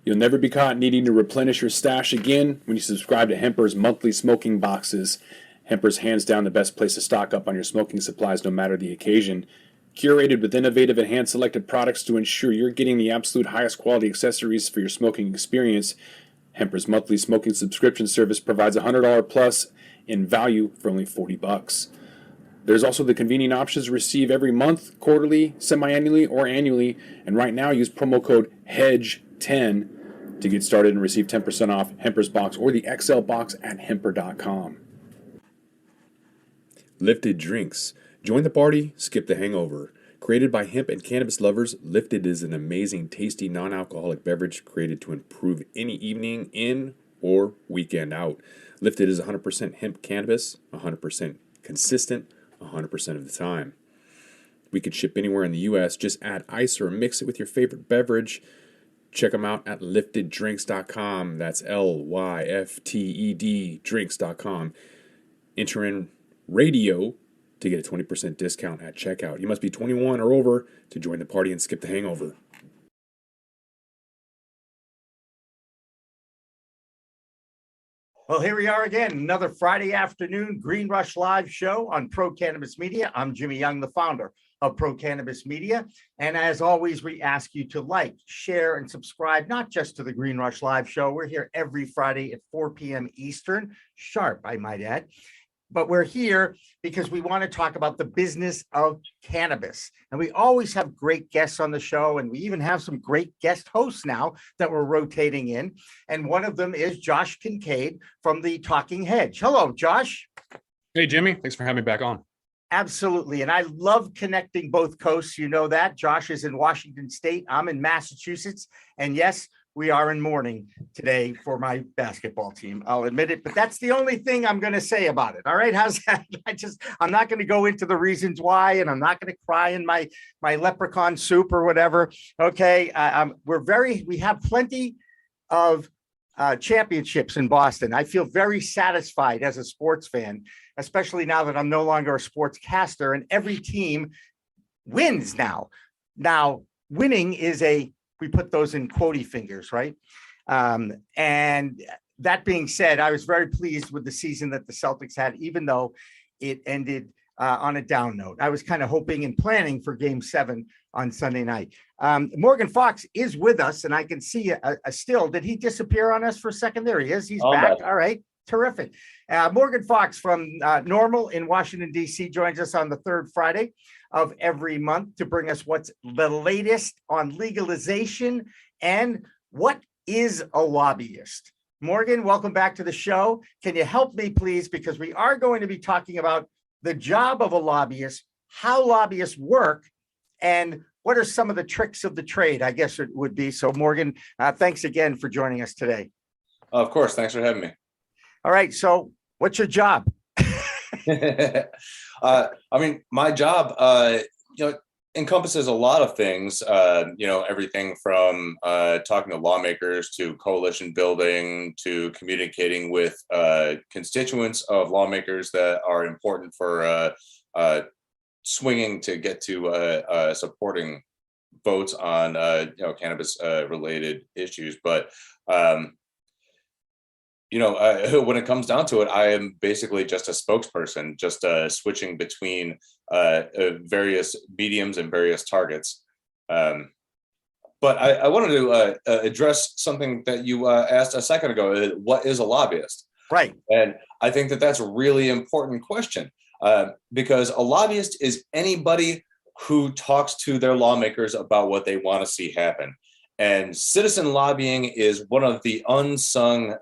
You'll never be caught needing to replenish your stash again when you subscribe to Hemper's monthly smoking boxes. Hemper's hands down the best place to stock up on your smoking supplies no matter the occasion. Curated with innovative and hand-selected products to ensure you're getting the absolute highest quality accessories for your smoking experience, Hemper's monthly smoking subscription service provides $100 plus in value for only $40. There's also the convenient options to receive every month, quarterly, semi-annually, or annually, and right now use promo code HEDGE10 to get started and receive 10% off Hemper's box or the XL box at Hemper.com. Lifted Drinks. Join the party, skip the hangover. Created by hemp and cannabis lovers, Lifted is an amazing, tasty, non-alcoholic beverage created to improve any evening in or weekend out. Lifted is 100% hemp cannabis, 100% consistent, 100% of the time. We could ship anywhere in the U.S. Just add ice or mix it with your favorite beverage. Check them out at lifteddrinks.com. That's LYFTED drinks.com. Enter in radio to get a 20% discount at checkout. You must be 21 or over to join the party and skip the hangover. Well, here we are again, another Friday afternoon Green Rush Live show on Pro Cannabis Media. I'm Jimmy Young, the founder of Pro Cannabis Media. And as always, we ask you to like, share, and subscribe, not just to the Green Rush Live show. We're here every Friday at 4 p.m. Eastern, sharp, I might add. But we're here because we want to talk about the business of cannabis. And we always have great guests on the show. And we even have some great guest hosts now that we're rotating in. And one of them is Josh Kincaid from the Talking Hedge. Hello, Josh. Hey, Jimmy. Thanks for having me back on. Absolutely. And I love connecting both coasts. You know that. Josh is in Washington State. I'm in Massachusetts. And yes, we are in mourning today for my basketball team. I'll admit it, but that's the only thing I'm going to say about it. All right. How's that? I'm not going to go into the reasons why, and I'm not going to cry in my leprechaun soup or whatever. Okay. We have plenty of championships in Boston. I feel very satisfied as a sports fan, especially now that I'm no longer a sportscaster and every team wins now. Now, winning is we put those in quotey fingers, right? And that being said, I was very pleased with the season that the Celtics had, even though it ended on a down note. I was kind of hoping and planning for Game 7 on Sunday night. Morgan Fox is with us, and I can see a still. Did he disappear on us for a second? There he is. He's back. All right. Terrific. Morgan Fox from NORML in Washington, D.C. joins us on the third Friday of every month to bring us what's the latest on legalization and what is a lobbyist. Morgan, welcome back to the show. Can you help me, please? Because we are going to be talking about the job of a lobbyist, how lobbyists work, and what are some of the tricks of the trade, I guess it would be. So, Morgan, thanks again for joining us today. Of course. Thanks for having me. All right. So what's your job? My job, encompasses a lot of things, everything from talking to lawmakers to coalition building to communicating with constituents of lawmakers that are important for swinging to get to supporting votes on, cannabis related issues. But when it comes down to it, I am basically just a spokesperson, just switching between various mediums and various targets. But I wanted to address something that you asked a second ago. What is a lobbyist? Right. And I think that that's a really important question because a lobbyist is anybody who talks to their lawmakers about what they want to see happen. And citizen lobbying is one of the unsung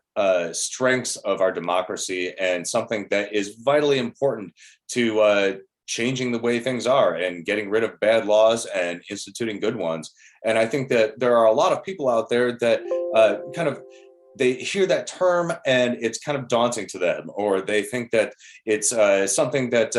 strengths of our democracy and something that is vitally important to changing the way things are and getting rid of bad laws and instituting good ones. And I think that there are a lot of people out there that they hear that term and it's kind of daunting to them, or they think that it's something that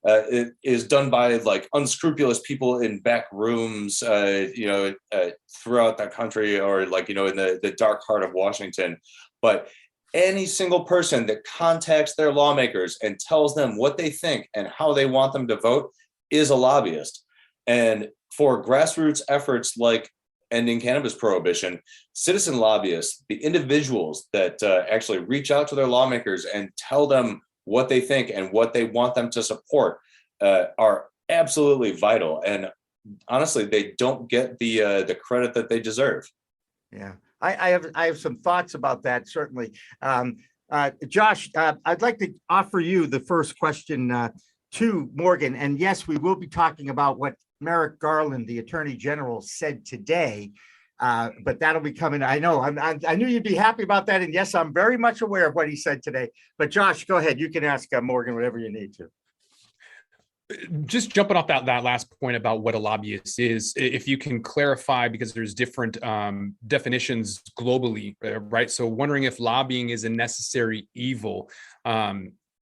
it is done by like unscrupulous people in back rooms, throughout the country, or in the dark heart of Washington. But any single person that contacts their lawmakers and tells them what they think and how they want them to vote is a lobbyist. And for grassroots efforts like ending cannabis prohibition, citizen lobbyists, the individuals that actually reach out to their lawmakers and tell them what they think and what they want them to support, are absolutely vital. And honestly, they don't get the credit that they deserve. Yeah, I have some thoughts about that, certainly. Josh, I'd like to offer you the first question to Morgan. And yes, we will be talking about what Merrick Garland, the Attorney General, said today. But that'll be coming. I know I knew you'd be happy about that. And yes, I'm very much aware of what he said today. But Josh, go ahead. You can ask Morgan whatever you need to. Just jumping off that last point about what a lobbyist is, if you can clarify, because there's different definitions globally, right? So wondering if lobbying is a necessary evil.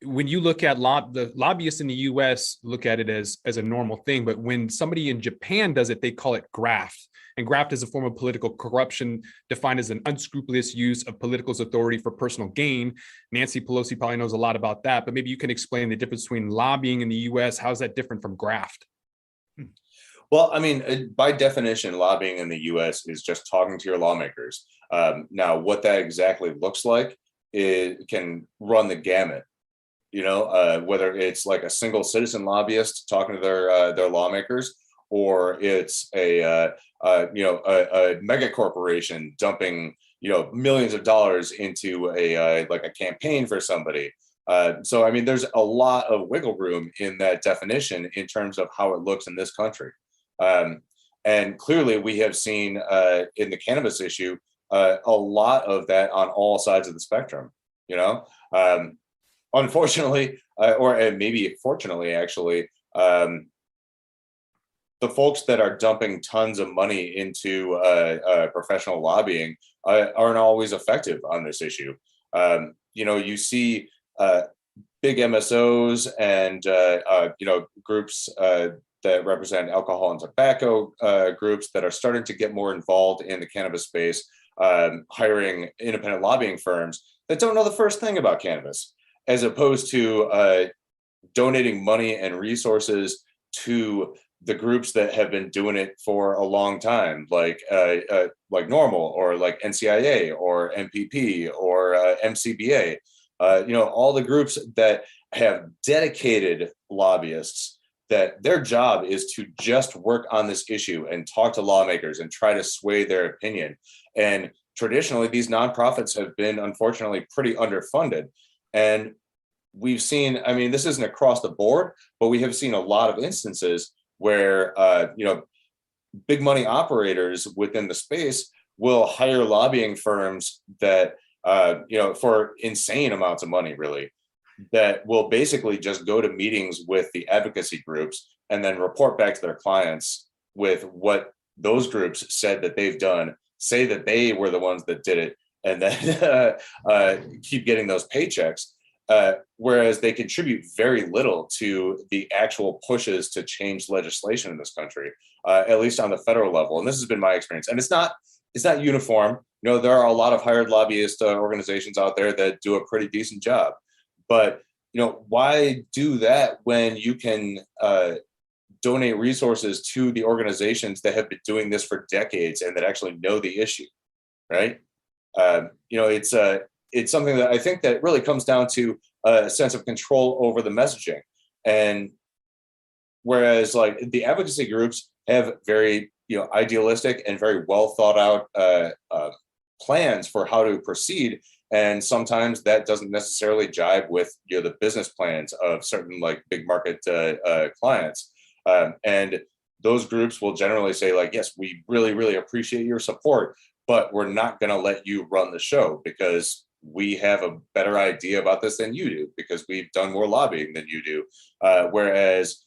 When you look at the lobbyists in the US look at it as a normal thing, but when somebody in Japan does it, they call it graft. And graft is a form of political corruption defined as an unscrupulous use of political authority for personal gain. Nancy Pelosi probably knows a lot about that, but maybe you can explain the difference between lobbying in the US. How is that different from graft? Well, I mean, by definition, lobbying in the US is just talking to your lawmakers. Now, what that exactly looks like, it can run the gamut. Whether it's like a single citizen lobbyist talking to their lawmakers, or it's a mega corporation dumping millions of dollars into a campaign for somebody. So I mean, there's a lot of wiggle room in that definition in terms of how it looks in this country. And clearly, we have seen in the cannabis issue a lot of that on all sides of the spectrum. Unfortunately, or maybe fortunately, actually, the folks that are dumping tons of money into professional lobbying aren't always effective on this issue. You see big MSOs and groups that represent alcohol and tobacco groups that are starting to get more involved in the cannabis space, hiring independent lobbying firms that don't know the first thing about cannabis, as opposed to donating money and resources to the groups that have been doing it for a long time, like NORML or like NCIA or MPP or MCBA. All the groups that have dedicated lobbyists that their job is to just work on this issue and talk to lawmakers and try to sway their opinion. And traditionally, these nonprofits have been, unfortunately, pretty underfunded. And we've seen, I mean, this isn't across the board, but we have seen a lot of instances where, big money operators within the space will hire lobbying firms that, for insane amounts of money, really, that will basically just go to meetings with the advocacy groups and then report back to their clients with what those groups said that they've done, say that they were the ones that did it, and then keep getting those paychecks. Whereas they contribute very little to the actual pushes to change legislation in this country, at least on the federal level. And this has been my experience. And it's not uniform. There are a lot of hired lobbyist organizations out there that do a pretty decent job. But why do that when you can donate resources to the organizations that have been doing this for decades and that actually know the issue, right? It's something that I think that really comes down to a sense of control over the messaging. And whereas like the advocacy groups have very, idealistic and very well thought out plans for how to proceed. And sometimes that doesn't necessarily jive with, the business plans of certain like big market clients. And those groups will generally say like, yes, we really, really appreciate your support, but we're not going to let you run the show because we have a better idea about this than you do because we've done more lobbying than you do. Whereas,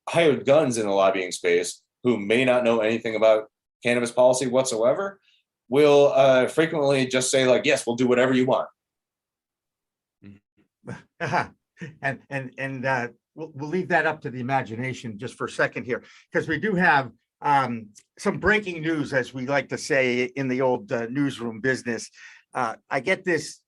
hired guns in the lobbying space who may not know anything about cannabis policy whatsoever will frequently just say like, yes, we'll do whatever you want. And we'll leave that up to the imagination just for a second here, because we do have some breaking news, as we like to say in the old newsroom business. I get this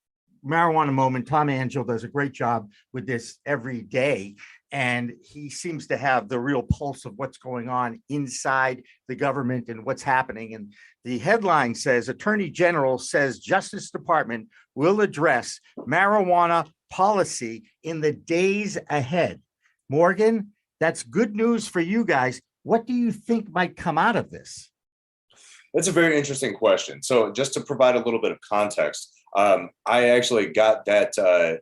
marijuana moment. Tom Angel does a great job with this every day. and he seems to have the real pulse of what's going on inside the government and what's happening. And the headline says, Attorney General says Justice Department will address marijuana policy in the days ahead. Morgan, that's good news for you guys. What do you think might come out of this? That's a very interesting question. So just to provide a little bit of context, I actually got that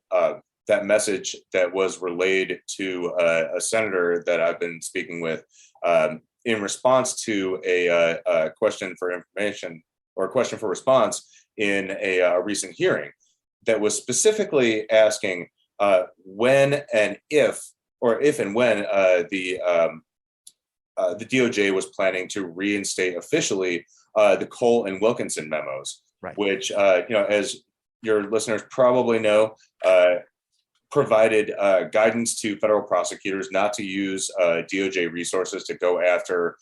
message that was relayed to a senator that I've been speaking with in response to a question for information or a question for response in a recent hearing that was specifically asking when and if, or if and when the DOJ was planning to reinstate officially the Cole and Wilkinson memos, right, which, as your listeners probably know, provided guidance to federal prosecutors not to use DOJ resources to go after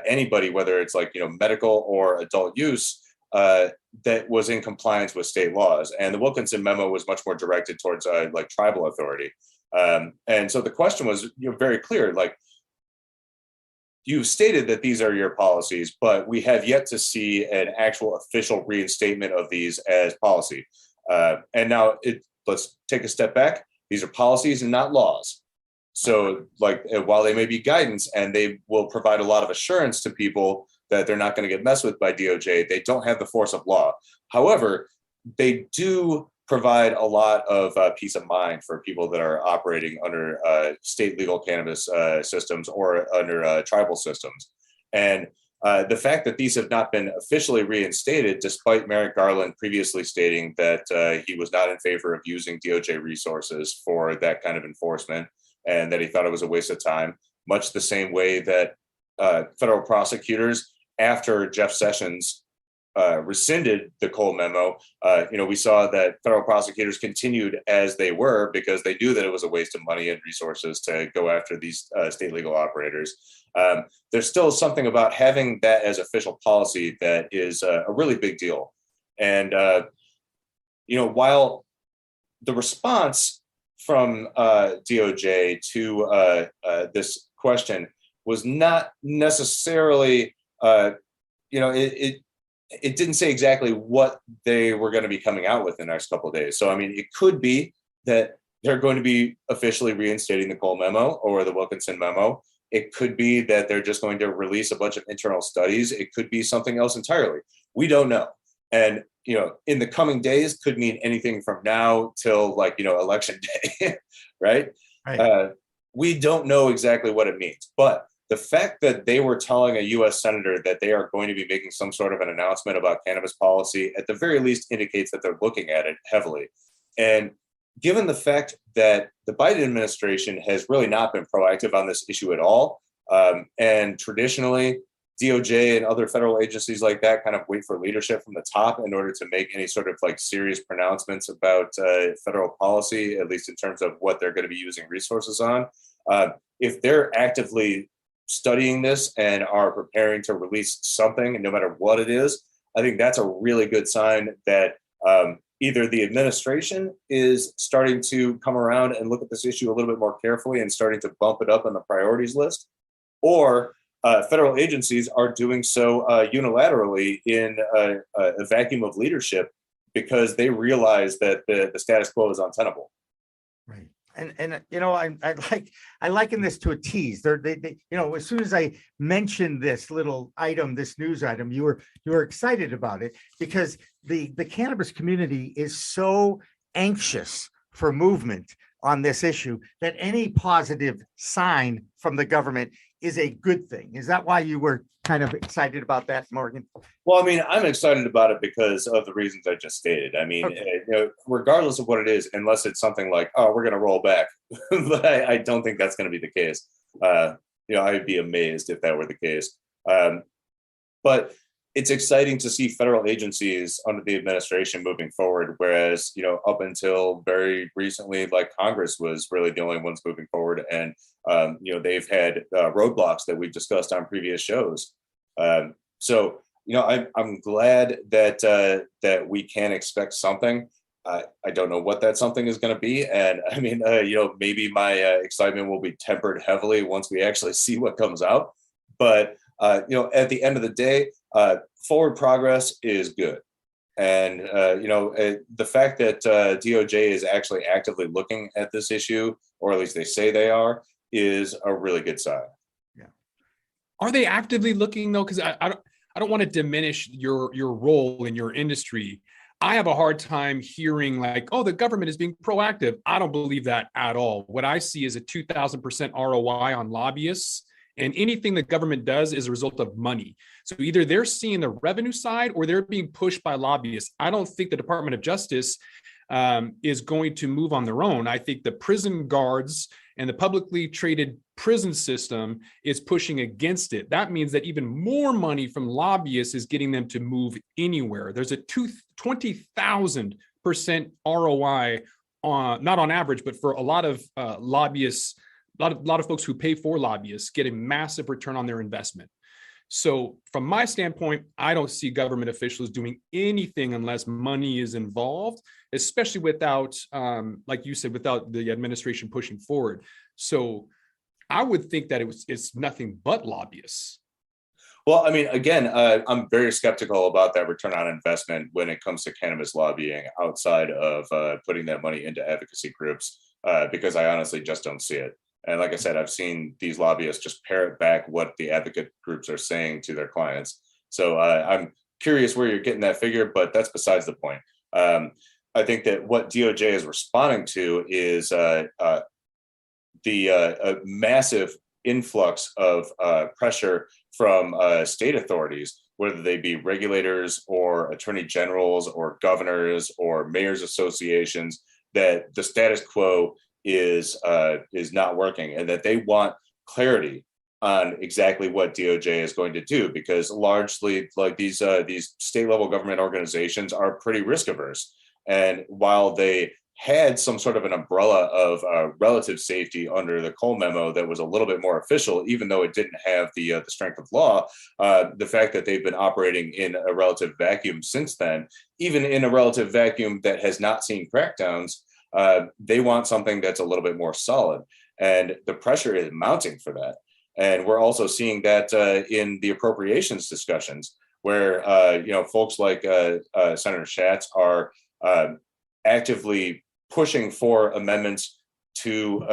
anybody, whether it's medical or adult use, that was in compliance with state laws. And the Wilkinson memo was much more directed towards tribal authority. And so the question was very clear, you've stated that these are your policies, but we have yet to see an actual official reinstatement of these as policy. And now let's take a step back. These are policies and not laws. So while they may be guidance and they will provide a lot of assurance to people that they're not going to get messed with by DOJ, they don't have the force of law. However, they do provide a lot of peace of mind for people that are operating under state legal cannabis systems or under tribal systems. And the fact that these have not been officially reinstated, despite Merrick Garland previously stating that he was not in favor of using DOJ resources for that kind of enforcement, and that he thought it was a waste of time, much the same way that federal prosecutors, after Jeff Sessions rescinded the Cole memo, we saw that federal prosecutors continued as they were because they knew that it was a waste of money and resources to go after these state legal operators. There's still something about having that as official policy that is a really big deal. And, while the response from DOJ to this question was not necessarily, it didn't say exactly what they were going to be coming out with in the next couple of days. So, it could be that they're going to be officially reinstating the Cole memo or the Wilkinson memo. It could be that they're just going to release a bunch of internal studies. It could be something else entirely. We don't know. And, in the coming days could mean anything from now till election day, right? We don't know exactly what it means, but the fact that they were telling a U.S. senator that they are going to be making some sort of an announcement about cannabis policy, at the very least indicates that they're looking at it heavily. And given the fact that the Biden administration has really not been proactive on this issue at all, and traditionally DOJ and other federal agencies like that kind of wait for leadership from the top in order to make any sort of serious pronouncements about federal policy, at least in terms of what they're going to be using resources on. If they're actively studying this and are preparing to release something, no matter what it is, I think that's a really good sign that either the administration is starting to come around and look at this issue a little bit more carefully and starting to bump it up on the priorities list, or federal agencies are doing so unilaterally in a vacuum of leadership because they realize that the status quo is untenable. Right. And I liken this to a tease. They as soon as I mentioned this little item, this news item, you were excited about it because the cannabis community is so anxious for movement on this issue that any positive sign from the government is a good thing. Is that why you were kind of excited about that, Morgan? Well, I'm excited about it because of the reasons I just stated. Okay. Regardless of what it is, unless it's something like, oh, we're going to roll back, but I don't think that's going to be the case. I'd be amazed if that were the case. But it's exciting to see federal agencies under the administration moving forward, whereas, up until very recently, Congress was really the only ones moving forward. And, they've had roadblocks that we've discussed on previous shows. So, I'm glad that we can expect something. I don't know what that something is going to be. And I mean, maybe my excitement will be tempered heavily once we actually see what comes out. But, at the end of the day, forward progress is good. And, the fact that DOJ is actually actively looking at this issue, or at least they say they are, is a really good sign. Yeah. Are they actively looking though? Because I don't want to diminish your role in your industry. I have a hard time hearing like, oh, the government is being proactive. I don't believe that at all. What I see is a 2,000% ROI on lobbyists, and anything the government does is a result of money. So either they're seeing the revenue side or they're being pushed by lobbyists. I don't think the Department of Justice is going to move on their own. I think the prison guards and the publicly traded prison system is pushing against it. That means that even more money from lobbyists is getting them to move anywhere. There's a 20,000% ROI on, not on average, but for a lot of lobbyists, a lot of folks who pay for lobbyists get a massive return on their investment. So from my standpoint, I don't see government officials doing anything unless money is involved, especially without, like you said, without the administration pushing forward. So I would think that it's nothing but lobbyists. Well, I mean, again, I'm very skeptical about that return on investment when it comes to cannabis lobbying outside of putting that money into advocacy groups, because I honestly just don't see it. And like I said, I've seen these lobbyists just parrot back what the advocate groups are saying to their clients. So I'm curious where you're getting that figure, but that's besides the point. I think that what DOJ is responding to is the massive influx of pressure from state authorities, whether they be regulators or attorney generals or governors or mayors associations, that the status quo is not working, and that they want clarity on exactly what DOJ is going to do, because largely, like these state level government organizations are pretty risk averse. And while they had some sort of an umbrella of relative safety under the Cole memo that was a little bit more official, even though it didn't have the strength of law, the fact that they've been operating in a relative vacuum since then, even in a relative vacuum that has not seen crackdowns, they want something that's a little bit more solid. And the pressure is mounting for that. And we're also seeing that in the appropriations discussions, where folks like Senator Schatz are actively pushing for amendments to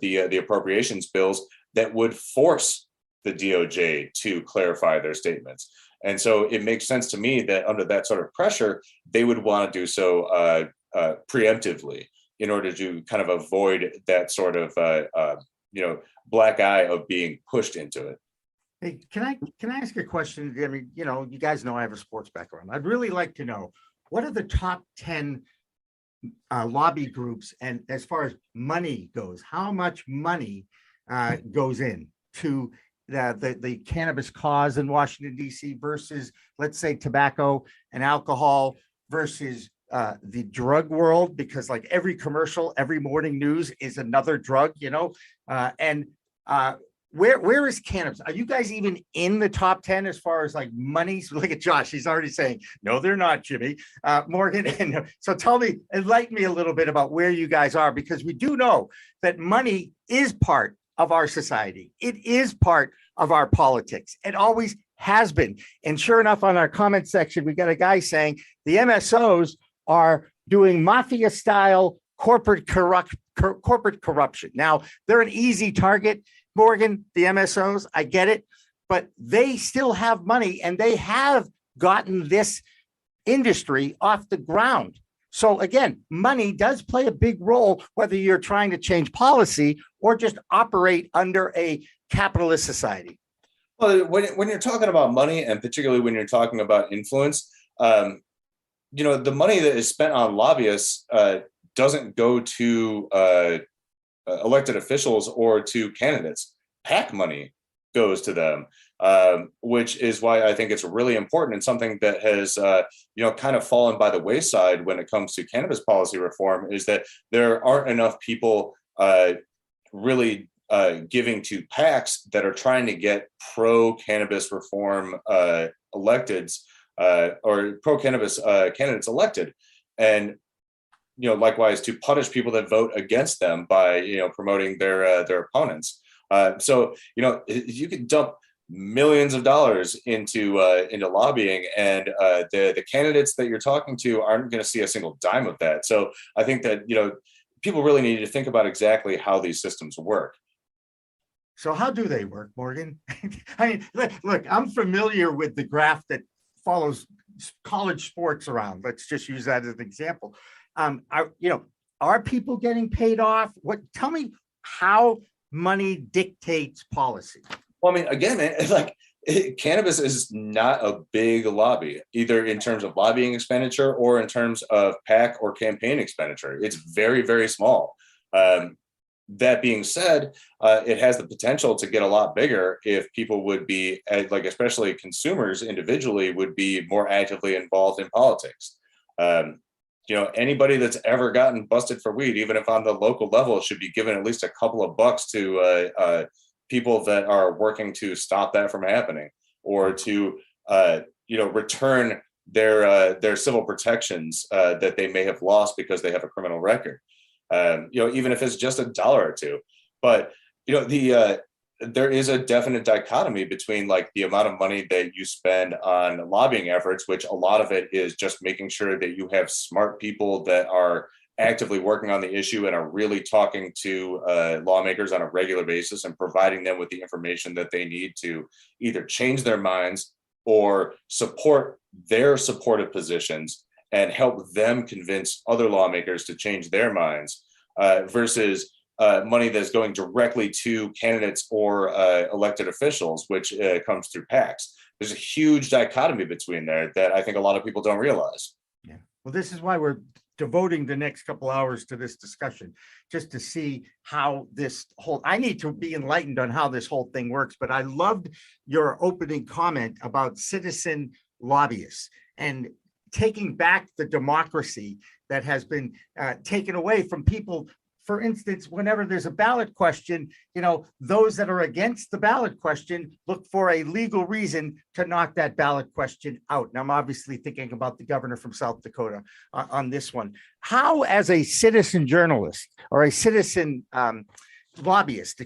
the appropriations bills that would force the DOJ to clarify their statements. And so it makes sense to me that under that sort of pressure, they would want to do so preemptively in order to kind of avoid that sort of black eye of being pushed into it. Hey, can I ask a question? I mean, you guys know I have a sports background. I'd really like to know, what are the top 10 lobby groups, and as far as money goes, how much money goes in to the cannabis cause in Washington, D.C. versus, let's say, tobacco and alcohol versus the drug world, because like every commercial, every morning news is another drug, where is cannabis? Are you guys even in the top 10 as far as like money? Look at Josh, he's already saying, no, they're not, Jimmy. Morgan, and so tell me, enlighten me a little bit about where you guys are, because we do know that money is part of our society. It is part of our politics. It always has been. And sure enough, on our comment section, we got a guy saying the MSOs are doing mafia style corporate corruption. Now, they're an easy target, Morgan, the MSOs, I get it, but they still have money and they have gotten this industry off the ground. So again, money does play a big role, whether you're trying to change policy or just operate under a capitalist society. Well, when you're talking about money, and particularly when you're talking about influence, the money that is spent on lobbyists doesn't go to elected officials or to candidates. PAC money goes to them, which is why I think it's really important, and something that has kind of fallen by the wayside when it comes to cannabis policy reform, is that there aren't enough people really giving to PACs that are trying to get pro-cannabis reform electeds or pro-cannabis candidates elected. And likewise to punish people that vote against them by promoting their opponents. So you can dump millions of dollars into lobbying, and the candidates that you're talking to aren't going to see a single dime of that. So I think that people really need to think about exactly how these systems work. So how do they work, Morgan? I mean, look, I'm familiar with the graph that follows college sports around. Let's just use that as an example. Are people getting paid off? Tell me how money dictates policy. Well, I mean, again, cannabis is not a big lobby, either in terms of lobbying expenditure or in terms of PAC or campaign expenditure. It's very, very small. That being said, it has the potential to get a lot bigger if people would be, especially consumers individually, would be more actively involved in politics. Anybody that's ever gotten busted for weed, even if on the local level, should be given at least a couple of bucks to people that are working to stop that from happening, or to return their civil protections that they may have lost because they have a criminal record. Even if it's just $1 or $2. But there is a definite dichotomy between the amount of money that you spend on lobbying efforts, which a lot of it is just making sure that you have smart people that are actively working on the issue and are really talking to lawmakers on a regular basis and providing them with the information that they need to either change their minds or support their supportive positions and help them convince other lawmakers to change their minds, versus money that's going directly to candidates or elected officials, which comes through PACs. There's a huge dichotomy between there that I think a lot of people don't realize. Yeah. Well, this is why we're devoting the next couple hours to this discussion, just to see how I need to be enlightened on how this whole thing works. But I loved your opening comment about citizen lobbyists and taking back the democracy that has been taken away from people. For instance, whenever there's a ballot question, those that are against the ballot question look for a legal reason to knock that ballot question out. And I'm obviously thinking about the governor from South Dakota on this one. How, as a citizen journalist or a citizen lobbyist,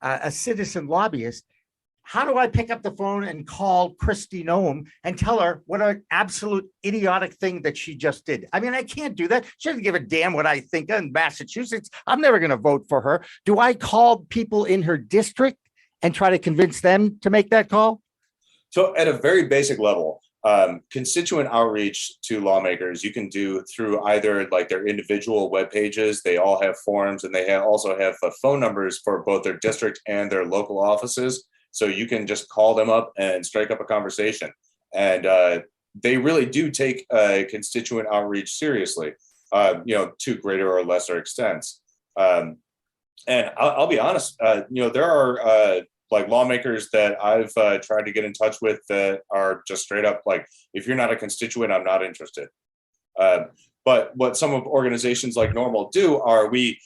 a citizen lobbyist, how do I pick up the phone and call Kristi Noem and tell her what an absolute idiotic thing that she just did? I mean, I can't do that. She doesn't give a damn what I think in Massachusetts. I'm never going to vote for her. Do I call people in her district and try to convince them to make that call? So at a very basic level, constituent outreach to lawmakers you can do through either their individual web pages. They all have forms, and they also have phone numbers for both their district and their local offices. So you can just call them up and strike up a conversation. And they really do take constituent outreach seriously, to greater or lesser extents. And I'll be honest, there are lawmakers that I've tried to get in touch with that are just straight up if you're not a constituent, I'm not interested. But what some of organizations like NORML do are we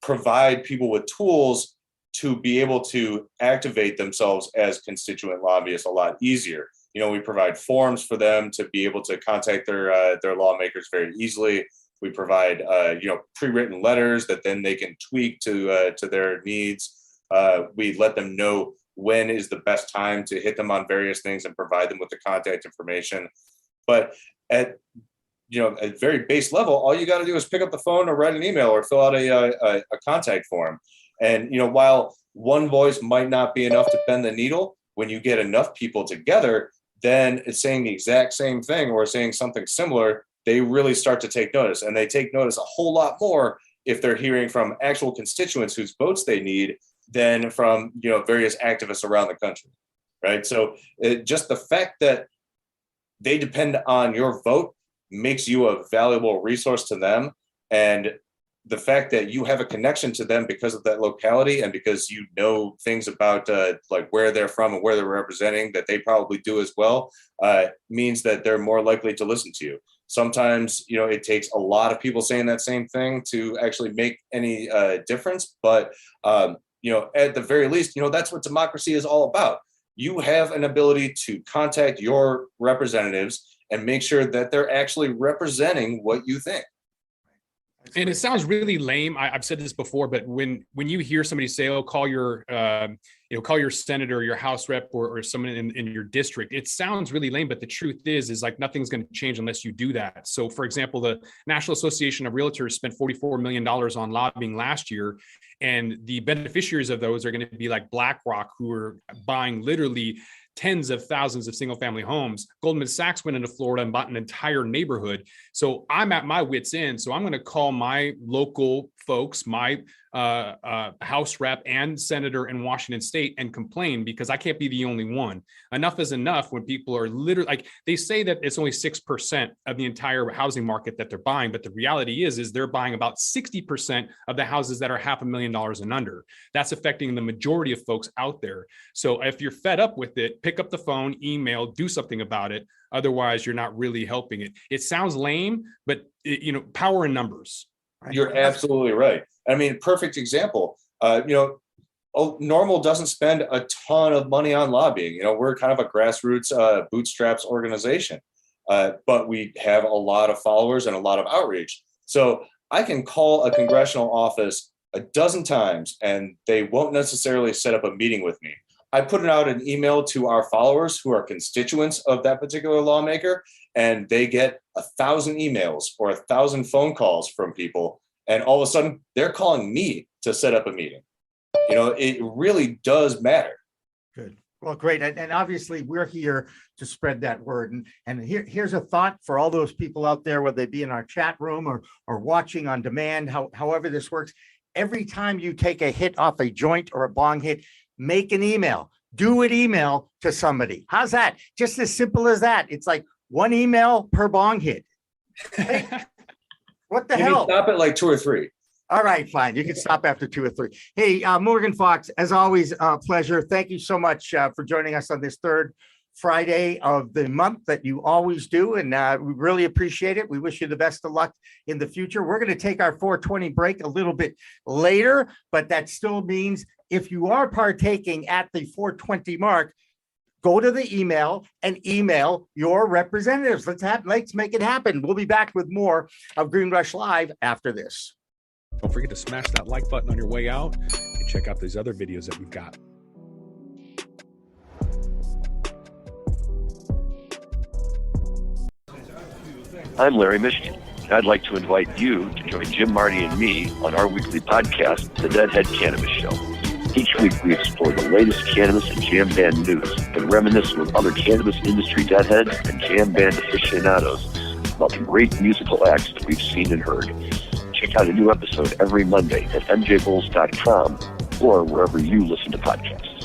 provide people with tools to be able to activate themselves as constituent lobbyists a lot easier. We provide forms for them to be able to contact their lawmakers very easily. We provide pre-written letters that then they can tweak to their needs. We let them know when is the best time to hit them on various things and provide them with the contact information. But at very base level, all you got to do is pick up the phone or write an email or fill out a contact form. And, while one voice might not be enough to bend the needle, when you get enough people together, then it's saying the exact same thing or saying something similar, they really start to take notice. And they take notice a whole lot more if they're hearing from actual constituents whose votes they need than from, various activists around the country, right? So just the fact that they depend on your vote makes you a valuable resource to them. And the fact that you have a connection to them because of that locality and because you know things about where they're from and where they're representing that they probably do as well, means that they're more likely to listen to you. Sometimes, it takes a lot of people saying that same thing to actually make any difference. But, at the very least, that's what democracy is all about. You have an ability to contact your representatives and make sure that they're actually representing what you think. And it sounds really lame. I've said this before, but when you hear somebody say, "Oh, call your call your senator, your House rep, or someone in your district," it sounds really lame. But the truth is like nothing's going to change unless you do that. So, for example, the National Association of Realtors spent $44 million on lobbying last year, and the beneficiaries of those are going to be like BlackRock, who are buying literally tens of thousands of single-family homes. Goldman Sachs went into Florida and bought an entire neighborhood. So I'm at my wit's end. So I'm going to call my local folks, my House rep and senator in Washington State, and complain, because I can't be the only one. Enough is enough when people are literally like, they say that it's only 6% of the entire housing market that they're buying, but the reality is they're buying about 60% of the houses that are $500,000 and under. That's affecting the majority of folks out there. So if you're fed up with it, pick up the phone, email, do something about it. Otherwise, you're not really helping it. It sounds lame, but power in numbers. You're absolutely right. I mean, perfect example. NORML doesn't spend a ton of money on lobbying. We're kind of a grassroots bootstraps organization, but we have a lot of followers and a lot of outreach. So I can call a congressional office a dozen times and they won't necessarily set up a meeting with me. I put out an email to our followers who are constituents of that particular lawmaker, and they get 1,000 emails or 1,000 phone calls from people. And all of a sudden they're calling me to set up a meeting. It really does matter. Good. Well, great. And obviously we're here to spread that word. And here's a thought for all those people out there, whether they be in our chat room or watching on demand, however this works. Every time you take a hit off a joint or a bong hit, make an email. Do an email to somebody. How's that? Just as simple as that. It's like one email per bong hit. Hey, what the hell? Stop at like 2 or 3. All right, fine. You can stop after 2 or 3. Hey, Morgan Fox, as always, pleasure. Thank you so much for joining us on this third Friday of the month that you always do. And we really appreciate it. We wish you the best of luck in the future. We're going to take our 4:20 break a little bit later, but that still means if you are partaking at the 4:20 mark, go to the email and email your representatives. Let's make it happen. We'll be back with more of Green Rush Live after this. Don't forget to smash that like button on your way out and check out these other videos that we've got. I'm Larry Michigan. I'd like to invite you to join Jim, Marty, and me on our weekly podcast, The Deadhead Cannabis Show. Each week we explore the latest cannabis and jam band news and reminisce with other cannabis industry deadheads and jam band aficionados about the great musical acts that we've seen and heard. Check out a new episode every Monday at mjbulls.com or wherever you listen to podcasts.